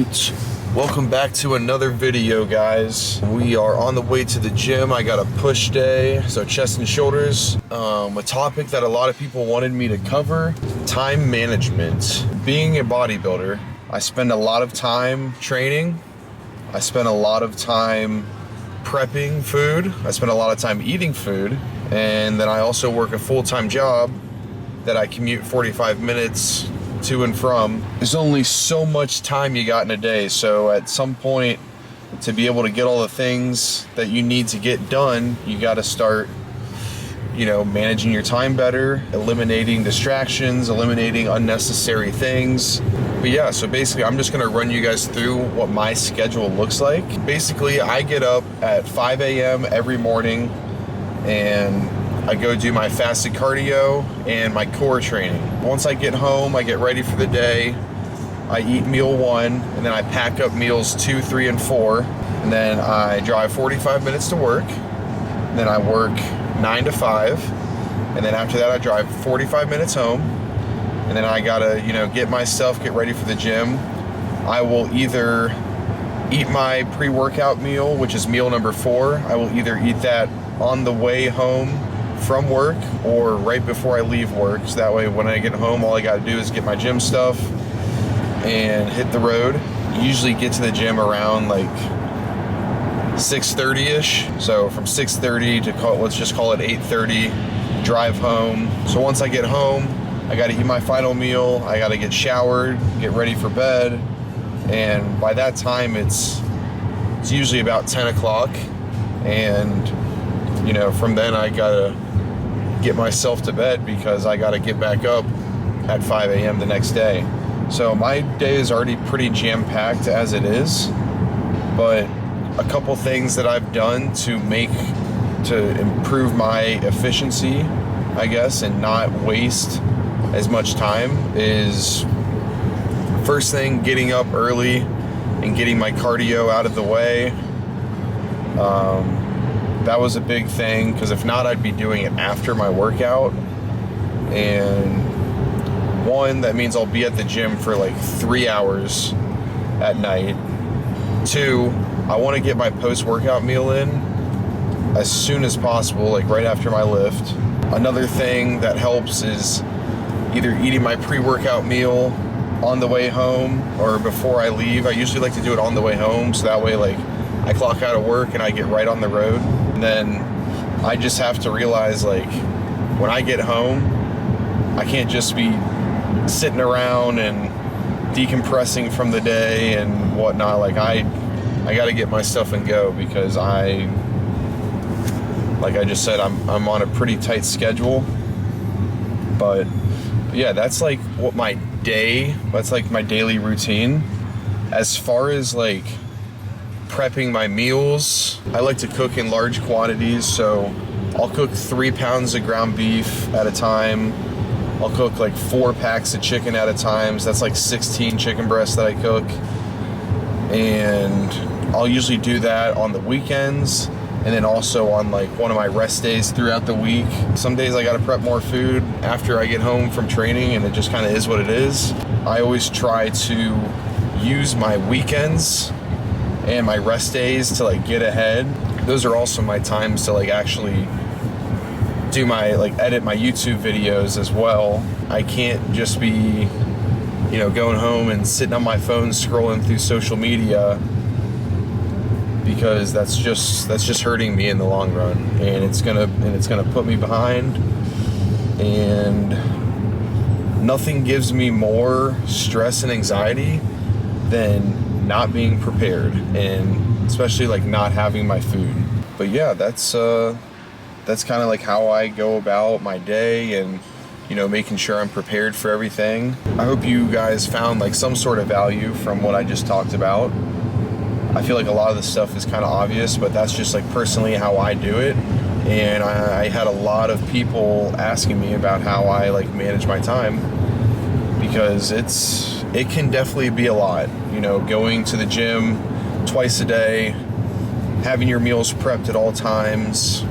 Alright, welcome back to another video, guys. We are on the way to the gym. I got a push day, so chest and shoulders. A topic that a lot of people wanted me to cover, time management. Being a bodybuilder, I spend a lot of time training. I spend a lot of time prepping food. I spend a lot of time eating food. And then I also work a full-time job that I commute 45 minutes to and from. There's only so much time you got in a day, so at some point, to be able to get all the things that you need to get done, you got to start, managing your time better, eliminating distractions, eliminating unnecessary things. But yeah, so basically I'm just gonna run you guys through what my schedule looks like. Basically, I get up at 5 a.m. every morning and I go do my fasted cardio and my core training. Once I get home, I get ready for the day. I eat meal 1, and then I pack up meals 2, 3, and 4. And then I drive 45 minutes to work. And then I work 9 to 5. And then after that, I drive 45 minutes home. And then I gotta, get ready for the gym. I will either eat my pre-workout meal, which is meal number 4. I will either eat that on the way home from work or right before I leave work, so that way when I get home, all I gotta do is get my gym stuff and hit the road. Usually get to the gym around like 6:30ish, so from 6:30 to let's just call it 8:30, drive home. So once I get home, I gotta eat my final meal, I gotta get showered, get ready for bed, and by that time it's usually about 10 o'clock, and from then I gotta get myself to bed because I gotta get back up at 5 a.m. the next day. So my day is already pretty jam-packed as it is, but a couple things that I've done to improve my efficiency, I guess, and not waste as much time is, first thing, getting up early and getting my cardio out of the way. That was a big thing, because if not, I'd be doing it after my workout. And 1, that means I'll be at the gym for like 3 hours at night. 2, I want to get my post-workout meal in as soon as possible, like right after my lift. Another thing that helps is either eating my pre-workout meal on the way home or before I leave. I usually like to do it on the way home, so that way like I clock out of work and I get right on the road. And then I just have to realize, like, when I get home, I can't just be sitting around and decompressing from the day and whatnot. Like, I gotta get my stuff and go, because like I just said, I'm on a pretty tight schedule. But yeah, that's like that's like my daily routine. As far as like prepping my meals, I like to cook in large quantities, so I'll cook 3 pounds of ground beef at a time. I'll cook like 4 packs of chicken at a time, so that's like 16 chicken breasts that I cook. And I'll usually do that on the weekends, and then also on like one of my rest days throughout the week. Some days I gotta prep more food after I get home from training, and it just kind of is what it is. I always try to use my weekends and my rest days to like get ahead. Those are also my times to like actually do my edit my YouTube videos as well. I can't just be going home and sitting on my phone scrolling through social media, because that's just hurting me in the long run, and it's gonna put me behind. And nothing gives me more stress and anxiety than not being prepared, and especially like not having my food. But yeah, that's kind of like how I go about my day, and making sure I'm prepared for everything. I hope you guys found like some sort of value from what I just talked about. I feel like a lot of the stuff is kind of obvious, but that's just like personally how I do it. And I had a lot of people asking me about how I like manage my time, because it can definitely be a lot, going to the gym twice a day, having your meals prepped at all times,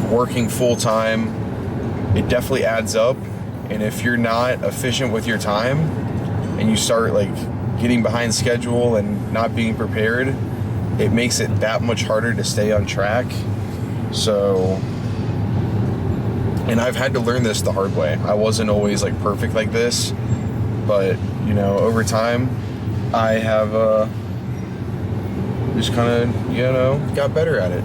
working full time. It definitely adds up. And if you're not efficient with your time and you start like getting behind schedule and not being prepared, it makes it that much harder to stay on track. So, and I've had to learn this the hard way. I wasn't always like perfect like this, but you know, over time, I have just kind of, you know, got better at it.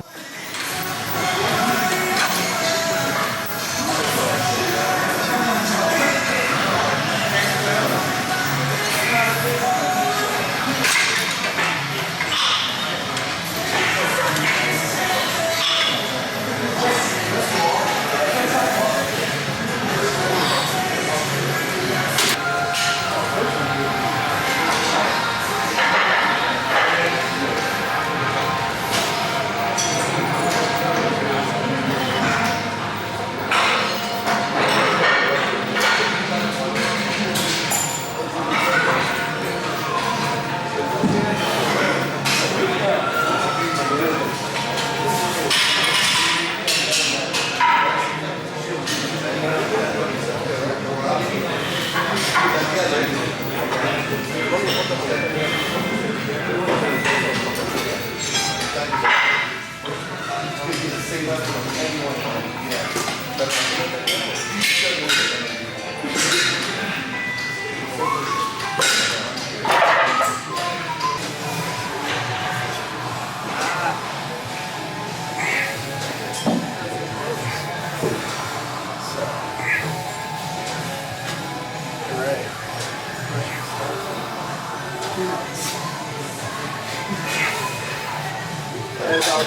About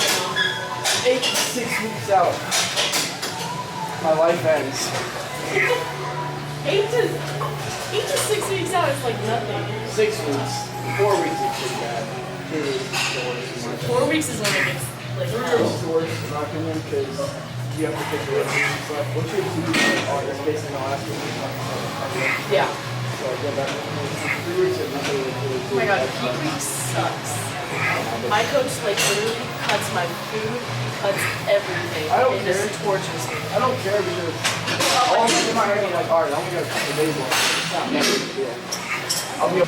8 to 6 weeks out, my life ends. 8 to 6 weeks out is like nothing. 6 weeks. 4 weeks is pretty bad. 4 weeks is when it gets like 3 weeks is the worst in my opinion because you have to take the rest and stuff. Once you're 2 weeks in August, basically the last week. yeah. So I go back to 3 weeks of really. Oh my god, peak week sucks. My coach like literally cuts my food, cuts everything. I don't it care. just tortures me. I don't care because all in my head I'm like, alright, I only got a couple days left. It's not that big a deal. I'll be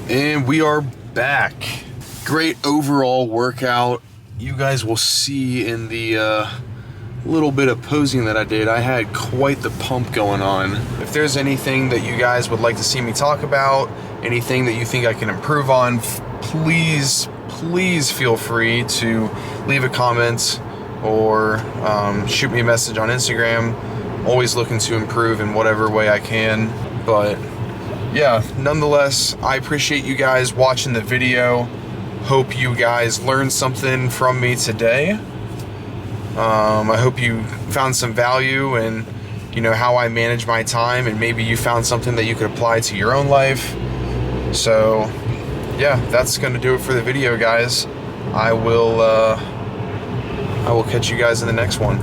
And we are back. Great overall workout. You guys will see in the little bit of posing that I did, I had quite the pump going on. If there's anything that you guys would like to see me talk about, anything that you think I can improve on, please feel free to leave a comment or shoot me a message on Instagram. Always looking to improve in whatever way I can. But yeah, nonetheless, I appreciate you guys watching the video. Hope you guys learned something from me today. I hope you found some value in, how I manage my time, and maybe you found something that you could apply to your own life. So yeah, that's gonna do it for the video, guys. I will catch you guys in the next one.